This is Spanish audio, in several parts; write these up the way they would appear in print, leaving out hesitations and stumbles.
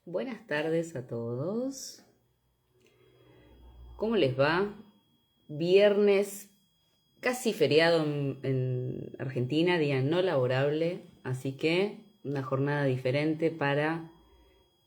Buenas tardes a todos. ¿Cómo les va? Viernes, casi feriado en Argentina, día no laborable, así que una jornada diferente para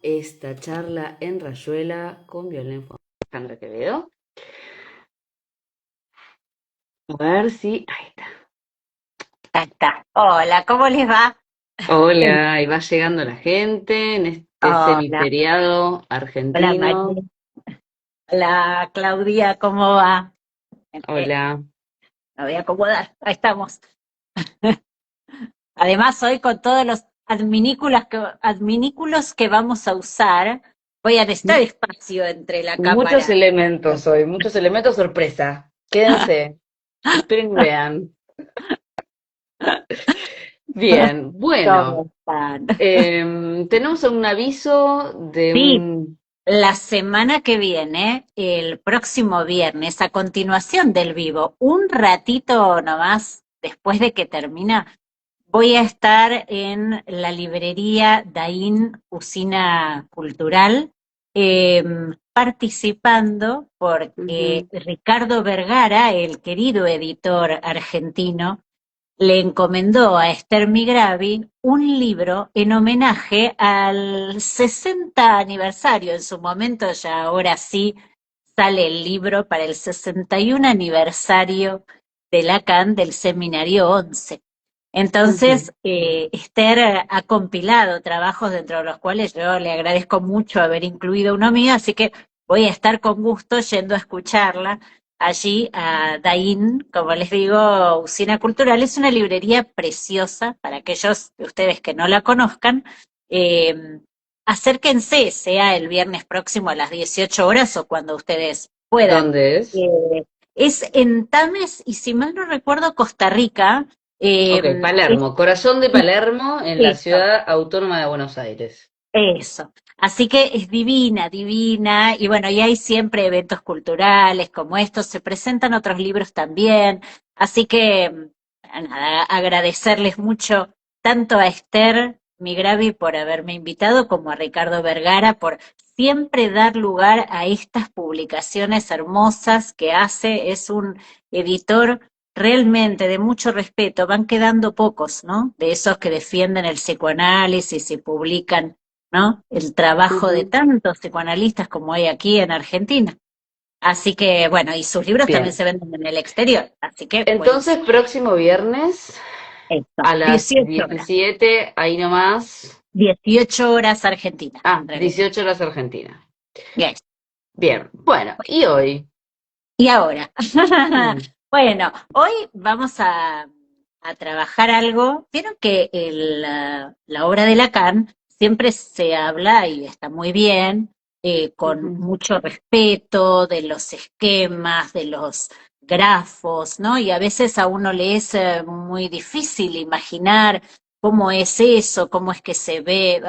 esta charla en Rayuela con Violencia Alejandra Quevedo. A ver si... Ahí está. Ahí está. Hola, ¿cómo les va? Hola, y va llegando la gente en este Hola, semiferiado hola argentino. María, hola Claudia, ¿cómo va? Hola. Me voy a acomodar, ahí estamos. Además, hoy con todos los adminículos que vamos a usar, voy a necesitar espacio entre la Muchos cámara. elementos hoy, muchos elementos sorpresa. Quédense, esperen y vean. Bien, ¿Cómo bueno, están? tenemos un aviso de Sí, un... la semana que viene, el próximo viernes, a continuación del vivo, un ratito nomás después de que termina, voy a estar en la librería Daín Usina Cultural, participando porque Ujú, Ricardo Vergara, el querido editor argentino, le encomendó a Esther Migravi un libro en homenaje al 60 aniversario. En su momento, ya ahora sí, sale el libro para el 61 aniversario de Lacan del Seminario 11. ujú. Entonces, Esther ha compilado trabajos dentro de los cuales yo le agradezco mucho haber incluido uno mío, así que voy a estar con gusto yendo a escucharla allí a Daín, como les digo, Usina Cultural. Es una librería preciosa para aquellos de ustedes que no la conozcan. Eh, Acérquense, sea el viernes próximo a las 18 horas o cuando ustedes puedan. ¿Dónde es? Es en Tames y si mal no recuerdo, Costa Rica. Ok, Es Palermo, corazón de Palermo en la eso, ciudad autónoma de Buenos Aires. eso. Así que es divina, divina. Y bueno, y hay siempre eventos culturales como estos. Se presentan otros libros también. Así que, nada, agradecerles mucho tanto a Esther Migravi por haberme invitado como a Ricardo Vergara por siempre dar lugar a estas publicaciones hermosas que hace. Es un editor realmente de mucho respeto. Van quedando pocos, ¿no? De esos que defienden el psicoanálisis y publican, ¿no? El trabajo de Ujú. tantos psicoanalistas como hay aquí en Argentina. Así que, bueno, y sus libros también Bien, se venden en el exterior, así que entonces buenísimo. próximo viernes Eso, a las 18 horas. 17, ahí nomás. 18 horas Argentina, Ah, en realidad. 18 horas Argentina. Yes. Bien, bueno, ¿y hoy? Y ahora, Mm, bueno, hoy vamos a trabajar algo. Vieron que la obra de Lacan siempre se habla, y está muy bien, con ujú. mucho respeto de los esquemas, de los grafos, ¿no? Y a veces a uno le es muy difícil imaginar cómo es eso, cómo es que se ve.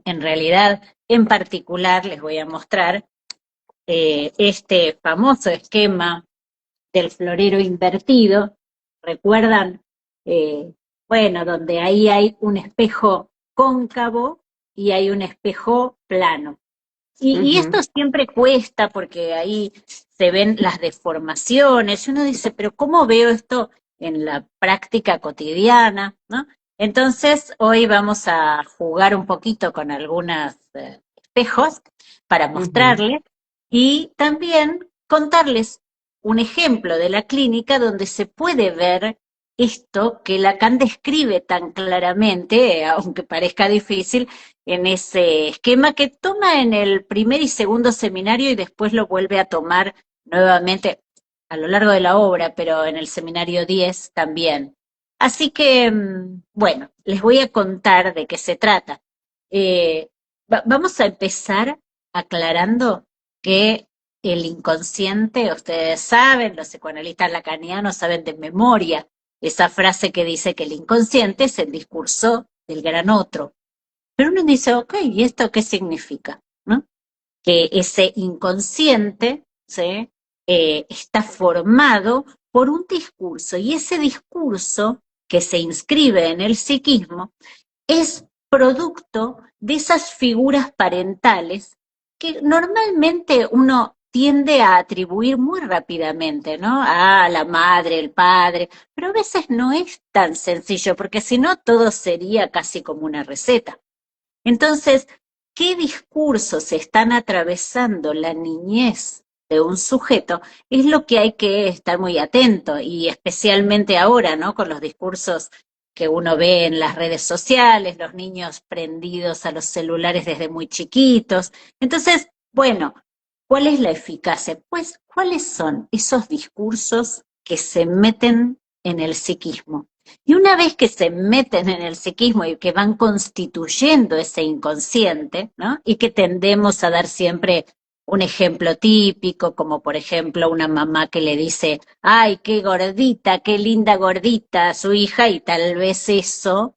En realidad, en particular, les voy a mostrar este famoso esquema del florero invertido. ¿Recuerdan? Eh, bueno, donde ahí hay un espejo cóncavo y hay un espejo plano. Y esto Ujú. siempre cuesta porque ahí se ven las deformaciones. Uno dice, pero ¿cómo veo esto en la práctica cotidiana? ¿No? Entonces, hoy vamos a jugar un poquito con algunos espejos para Ujú. mostrarles y también contarles un ejemplo de la clínica donde se puede ver esto que Lacan describe tan claramente, aunque parezca difícil, en ese esquema que toma en el primer y segundo seminario y después lo vuelve a tomar nuevamente a lo largo de la obra, pero en el seminario 10 también. Así que, bueno, les voy a contar de qué se trata. Eh, Vamos a empezar aclarando que el inconsciente, ustedes saben, los psicoanalistas lacanianos saben de memoria esa frase que dice que el inconsciente es el discurso del gran otro. Pero uno dice, ok, ¿y esto qué significa? ¿No? Que ese inconsciente, ¿sí? Está formado por un discurso y ese discurso que se inscribe en el psiquismo es producto de esas figuras parentales que normalmente uno tiende a atribuir muy rápidamente, ¿no? A la madre, el padre, pero a veces no es tan sencillo, porque si no todo sería casi como una receta. Entonces, ¿qué discursos están atravesando la niñez de un sujeto? Es lo que hay que estar muy atento, y especialmente ahora, ¿no? Con los discursos que uno ve en las redes sociales, los niños prendidos a los celulares desde muy chiquitos. Entonces, bueno, ¿cuál es la eficacia? Pues, ¿cuáles son esos discursos que se meten en el psiquismo? Y una vez que se meten en el psiquismo y que van constituyendo ese inconsciente, ¿no? Y que tendemos a dar siempre un ejemplo típico, como por ejemplo una mamá que le dice, ay, qué gordita, qué linda gordita a su hija, y tal vez eso,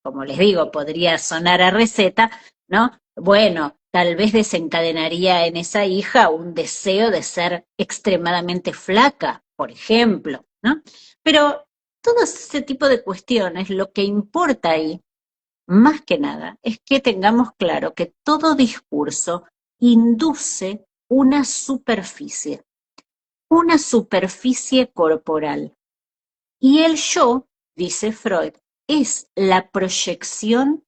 como les digo, podría sonar a receta, ¿no? Bueno, tal vez desencadenaría en esa hija un deseo de ser extremadamente flaca, por ejemplo, ¿no? Pero todo ese tipo de cuestiones, lo que importa ahí, más que nada, es que tengamos claro que todo discurso induce una superficie corporal. Y el yo, dice Freud, es la proyección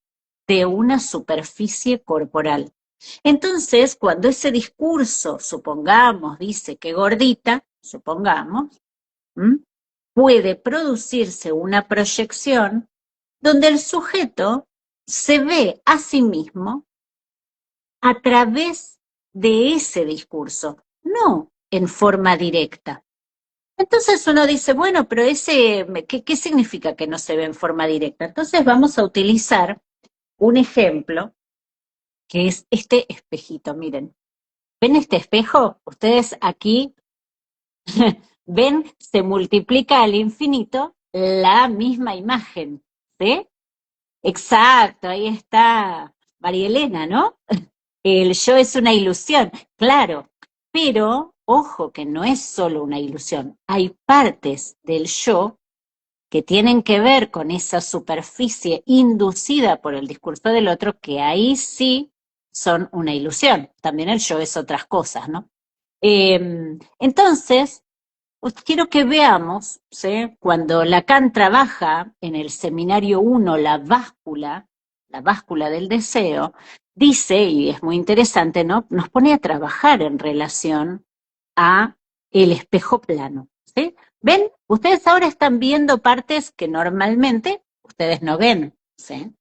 de una superficie corporal. Entonces, cuando ese discurso, supongamos, dice que gordita, supongamos, ¿m? puede producirse una proyección donde el sujeto se ve a sí mismo a través de ese discurso, no en forma directa. Entonces uno dice, bueno, pero ¿qué significa que no se ve en forma directa? Entonces vamos a utilizar un ejemplo que es este espejito. Miren, ¿ven este espejo? Ustedes aquí ven, se multiplica al infinito la misma imagen, ¿sí? Exacto, ahí está María Elena, ¿no? El yo es una ilusión, claro, pero ojo que no es solo una ilusión, hay partes del yo que tienen que ver con esa superficie inducida por el discurso del otro, que ahí sí son una ilusión. También el yo es otras cosas, ¿no? Entonces, quiero que veamos, ¿sí? Cuando Lacan trabaja en el seminario 1 la báscula del deseo, dice, y es muy interesante, ¿no? Nos pone a trabajar en relación a el espejo plano, ¿sí? ¿Ven? Ustedes ahora están viendo partes que normalmente ustedes no ven, ¿sí?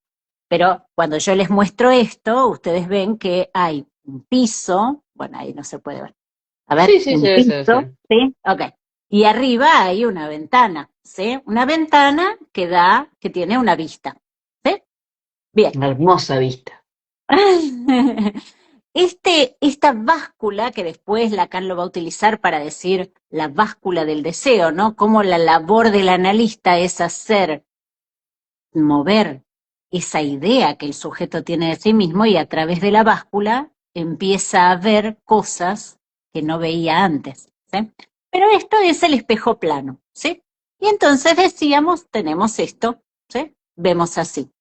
Pero cuando yo les muestro esto, ustedes ven que hay un piso, bueno, ahí no se puede ver. A ver, Sí, sí, un se ve, se ve, se piso, ve. ¿sí? Ok. Y arriba hay una ventana, ¿sí? Una ventana que tiene una vista, ¿sí? Bien. Una hermosa vista. Esta báscula, que después Lacan lo va a utilizar para decir la báscula del deseo, ¿no? Cómo la labor del analista es hacer mover esa idea que el sujeto tiene de sí mismo, y a través de la báscula empieza a ver cosas que no veía antes, ¿sí? Pero esto es el espejo plano, ¿sí? Y entonces decíamos, tenemos esto, ¿sí? Vemos así.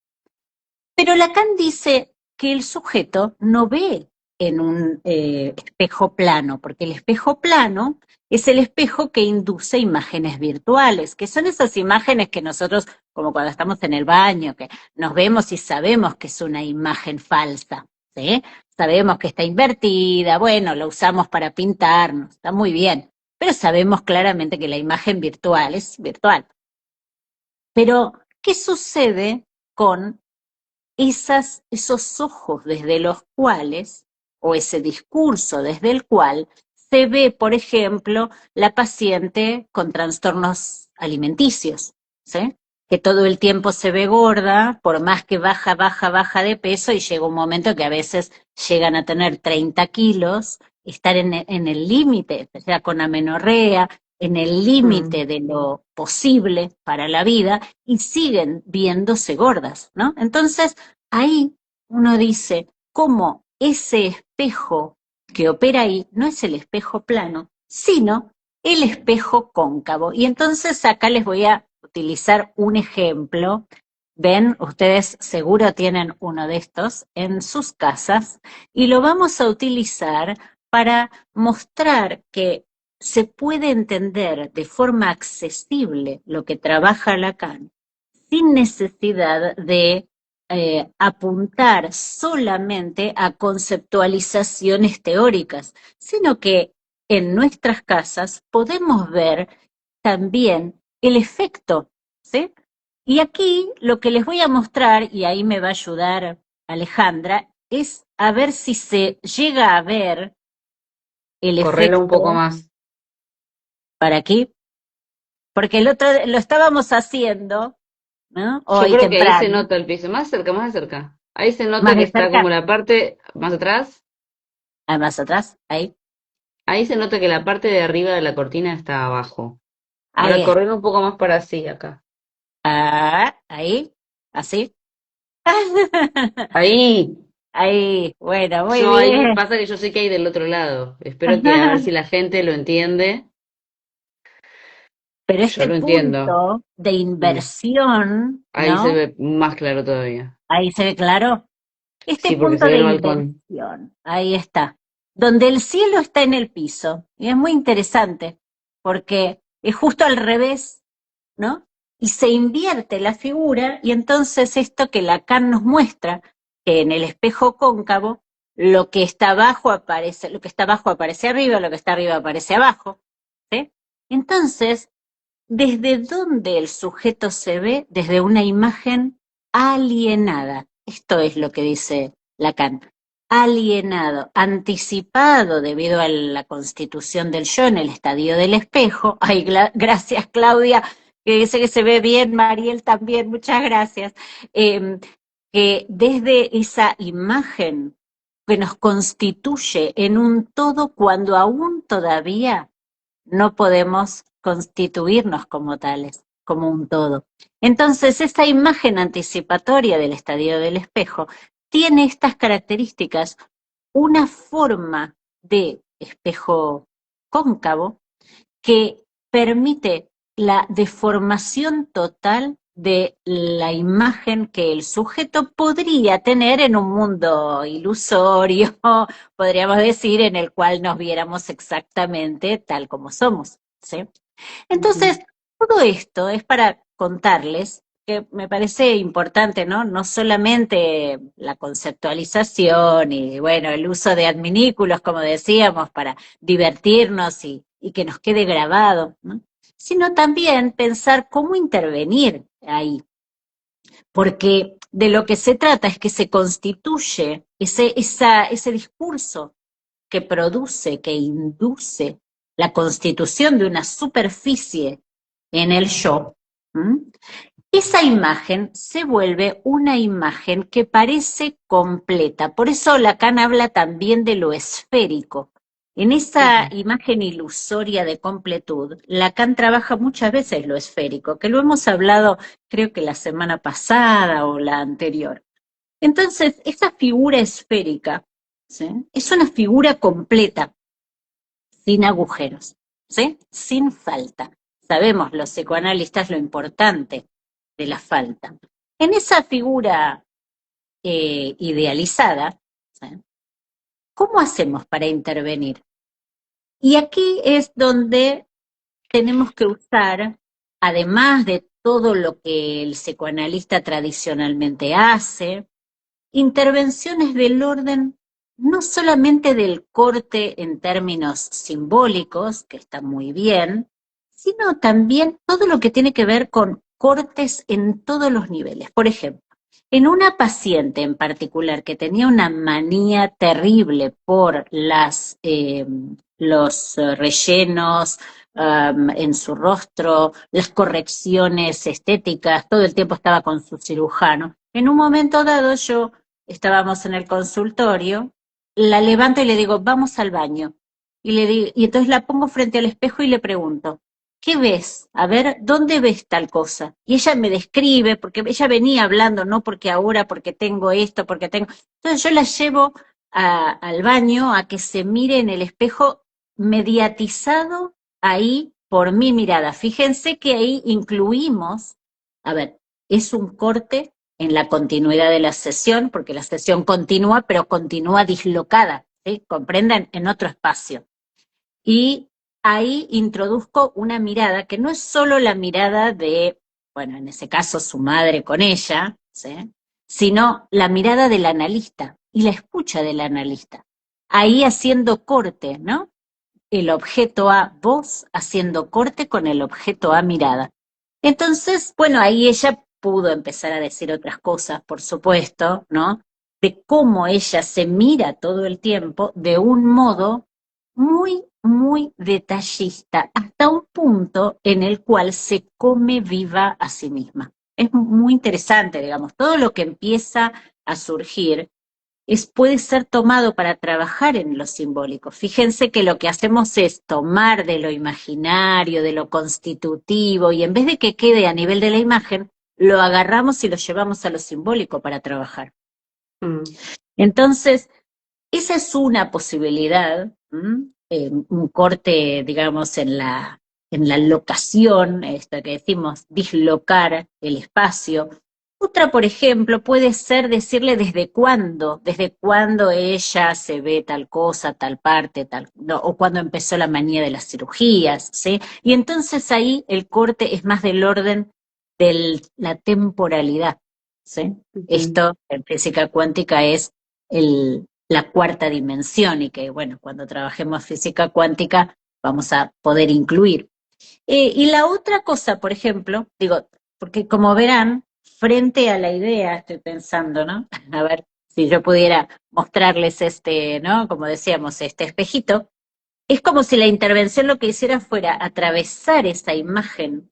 Pero Lacan dice que el sujeto no ve en un espejo plano, porque el espejo plano es el espejo que induce imágenes virtuales, que son esas imágenes que nosotros, como cuando estamos en el baño, que nos vemos y sabemos que es una imagen falsa, ¿sí? Sabemos que está invertida, bueno, lo usamos para pintarnos, está muy bien, pero sabemos claramente que la imagen virtual es virtual. Pero, ¿qué sucede con esos ojos desde los cuales, o ese discurso desde el cual se ve, por ejemplo, la paciente con trastornos alimenticios, ¿sí? Que todo el tiempo se ve gorda, por más que baja de peso, y llega un momento que a veces llegan a tener 30 kilos, estar en el límite, ya con amenorrea, en el Mm. límite de lo posible para la vida, y siguen viéndose gordas, ¿no? Entonces, ahí uno dice cómo ese espejo que opera ahí no es el espejo plano, sino el espejo cóncavo. Y entonces acá les voy a utilizar un ejemplo Ven, ustedes seguro tienen uno de estos en sus casas y lo vamos a utilizar para mostrar que se puede entender de forma accesible lo que trabaja Lacan sin necesidad de apuntar solamente a conceptualizaciones teóricas, sino que en nuestras casas podemos ver también el efecto, ¿sí? Y aquí lo que les voy a mostrar, y ahí me va a ayudar Alejandra, es a ver si se llega a ver el Correlo un poco efecto más. para aquí, porque el otro lo estábamos haciendo, ¿no? Yo Hoy creo que ahí se temprano, nota el piso. Más cerca, más cerca. Ahí se nota más que de está cerca, como la parte más atrás. más atrás, ahí, Ahí se nota que la parte de arriba de la cortina está abajo. ahí Ahora está, correr un poco más para así acá. ahí, así. Ahí. Ahí, bueno, muy Yo ahí bien. pasa que yo sé que hay del otro lado. Espero que a ver si la gente lo entiende. Pero Yo este lo entiendo. punto de Mm. inversión, Ahí se ¿no? ve más claro todavía. Ahí se ve claro. Este Sí, porque punto se ve de el balcón. inversión, ahí está, donde el cielo está en el piso. Y es muy interesante, porque es justo al revés, ¿no? Y se invierte la figura, y entonces esto que Lacan nos muestra, que en el espejo cóncavo, lo que está abajo aparece, lo que está abajo aparece arriba, lo que está arriba aparece abajo, ¿sí? Entonces, ¿desde dónde el sujeto se ve? Desde una imagen alienada. Esto es lo que dice Lacan. Alienado, anticipado debido a la constitución del yo en el estadio del espejo. Ay, gracias Claudia, que dice que se ve bien, Mariel también, muchas gracias. Que desde esa imagen que nos constituye en un todo cuando aún todavía no podemos constituirnos como tales, como un todo. Entonces, esa imagen anticipatoria del estadio del espejo tiene estas características, una forma de espejo cóncavo que permite la deformación total de la imagen que el sujeto podría tener en un mundo ilusorio, podríamos decir, en el cual nos viéramos exactamente tal como somos, ¿sí? Ujú. Entonces, todo esto es para contarles que me parece importante, ¿no? No solamente la conceptualización y, bueno, el uso de adminículos, como decíamos, para divertirnos y que nos quede grabado, ¿no? Sino también pensar cómo intervenir ahí, porque de lo que se trata es que se constituye ese discurso que produce, que induce la constitución de una superficie en el yo, ¿m? Esa imagen se vuelve una imagen que parece completa. Por eso Lacan habla también de lo esférico. En esa Ujú. imagen ilusoria de completud, Lacan trabaja muchas veces lo esférico, que lo hemos hablado creo que la semana pasada o la anterior. Entonces, esa figura esférica, ¿sí? Es una figura completa, sin agujeros, ¿sí? Sin falta. Sabemos los psicoanalistas lo importante de la falta. En esa figura idealizada, ¿sí? ¿Cómo hacemos para intervenir? Y aquí es donde tenemos que usar, además de todo lo que el psicoanalista tradicionalmente hace, intervenciones del orden no solamente del corte en términos simbólicos, que está muy bien, sino también todo lo que tiene que ver con cortes en todos los niveles. Por ejemplo, en una paciente en particular que tenía una manía terrible por los rellenos en su rostro, las correcciones estéticas, todo el tiempo estaba con su cirujano. En un momento dado yo estábamos en el consultorio, la levanto y le digo, vamos al baño. Y entonces la pongo frente al espejo y le pregunto, ¿qué ves? A ver, ¿dónde ves tal cosa? Y ella me describe, porque ella venía hablando, no porque ahora, porque tengo esto, porque tengo... Entonces yo la llevo al baño a que se mire en el espejo mediatizado ahí por mi mirada. Fíjense que ahí incluimos, a ver, es un corte en la continuidad de la sesión, porque la sesión continúa, pero continúa dislocada, ¿sí? Comprendan, en otro espacio. Y ahí introduzco una mirada que no es solo la mirada de, bueno, en ese caso su madre con ella, ¿sí? Sino la mirada del analista y la escucha del analista. Ahí haciendo corte, ¿no? El objeto A voz haciendo corte con el objeto A mirada. Entonces, bueno, ahí ella pudo empezar a decir otras cosas, por supuesto, ¿no? De cómo ella se mira todo el tiempo de un modo muy, muy detallista, hasta un punto en el cual se come viva a sí misma. Es muy interesante, digamos, todo lo que empieza a surgir puede ser tomado para trabajar en lo simbólico. Fíjense que lo que hacemos es tomar de lo imaginario, de lo constitutivo, y en vez de que quede a nivel de la imagen, lo agarramos y lo llevamos a lo simbólico para trabajar. Mm. Entonces, esa es una posibilidad, un corte, digamos, en la locación, esto que decimos, dislocar el espacio. Otra, por ejemplo, puede ser decirle desde cuándo ella se ve tal cosa, tal parte, tal, no, o cuándo empezó la manía de las cirugías, ¿sí? Y entonces ahí el corte es más del orden de la temporalidad, ¿sí? Ujú. Esto en física cuántica es la cuarta dimensión y que, bueno, cuando trabajemos física cuántica vamos a poder incluir. Y la otra cosa, por ejemplo, digo, porque como verán, frente a la idea, estoy pensando, ¿no? A ver si yo pudiera mostrarles este, ¿no? Como decíamos, este espejito, es como si la intervención lo que hiciera fuera atravesar esa imagen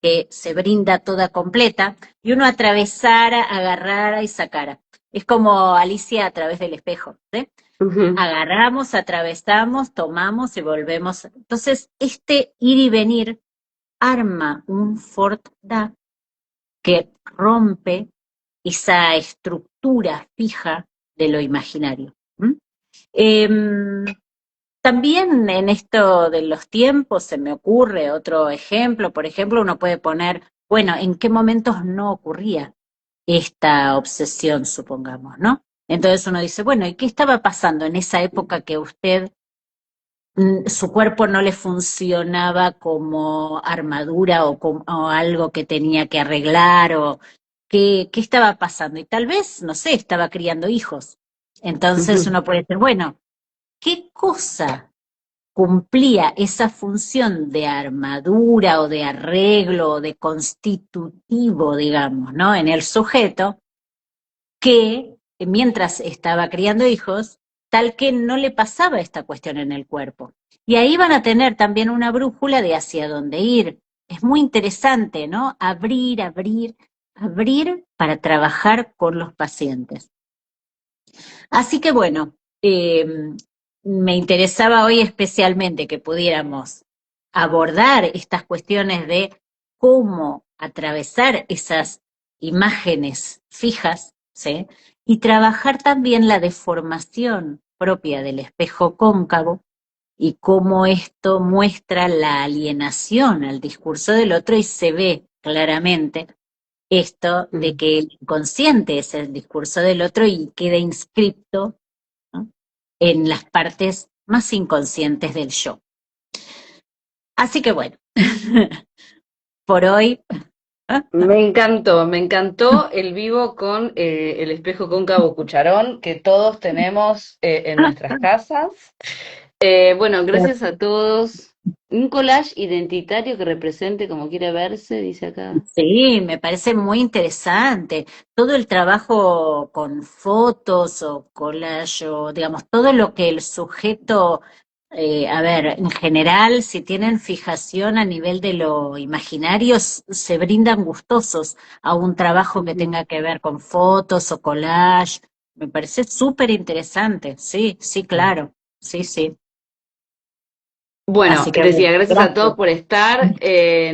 que se brinda toda completa y uno atravesara, agarrara y sacara. Es como Alicia a través del espejo, ¿sí? Ujú. Agarramos, atravesamos, tomamos y volvemos. Entonces, este ir y venir arma un Fort Da que rompe esa estructura fija de lo imaginario. ¿Mm? Em, También en esto de los tiempos se me ocurre otro ejemplo. Por ejemplo, uno puede poner, bueno, ¿en qué momentos no ocurría esta obsesión, supongamos, ¿no? Entonces uno dice, bueno, ¿y qué estaba pasando en esa época que usted, su cuerpo no le funcionaba como armadura o algo que tenía que arreglar o qué estaba pasando? Y tal vez, no sé, estaba criando hijos. Entonces Ujú. uno puede decir, bueno, ¿qué cosa cumplía esa función de armadura o de arreglo o de constitutivo, digamos, ¿no? En el sujeto, que mientras estaba criando hijos, tal que no le pasaba esta cuestión en el cuerpo. Y ahí van a tener también una brújula de hacia dónde ir. Es muy interesante, ¿no? Abrir, abrir, abrir para trabajar con los pacientes. Así que bueno, me interesaba hoy especialmente que pudiéramos abordar estas cuestiones de cómo atravesar esas imágenes fijas, ¿sí? Y trabajar también la deformación propia del espejo cóncavo y cómo esto muestra la alienación al discurso del otro y se ve claramente esto de Mm. que el inconsciente es el discurso del otro y queda inscripto, ¿no? En las partes más inconscientes del yo. Así que bueno, por hoy, Me encantó el vivo con el espejo cóncavo cucharón que todos tenemos en nuestras casas. Bueno, gracias a todos. Un collage identitario que represente como quiere verse, dice acá. sí, me parece muy interesante. Todo el trabajo con fotos o collage o, digamos, todo lo que el sujeto, a ver, en general, si tienen fijación a nivel de lo imaginario, se brindan gustosos a un trabajo que Ujú. tenga que ver con fotos o collage. Me parece súper interesante. Sí, sí, claro. Sí, sí. Bueno, Así que bueno, decía, gracias a todos gracias. por estar.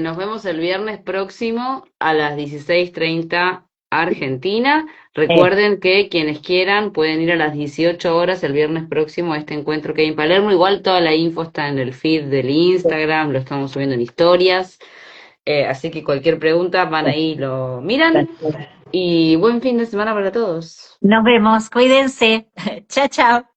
Nos vemos el viernes próximo a las 16:30 Argentina. Eh, Recuerden que quienes quieran pueden ir a las 18 horas el viernes próximo a este encuentro que hay en Palermo. Igual toda la info está en el feed del Instagram, lo estamos subiendo en historias. Así que cualquier pregunta van ahí, lo miran y buen fin de semana para todos. Nos vemos, cuídense. Chao, chao.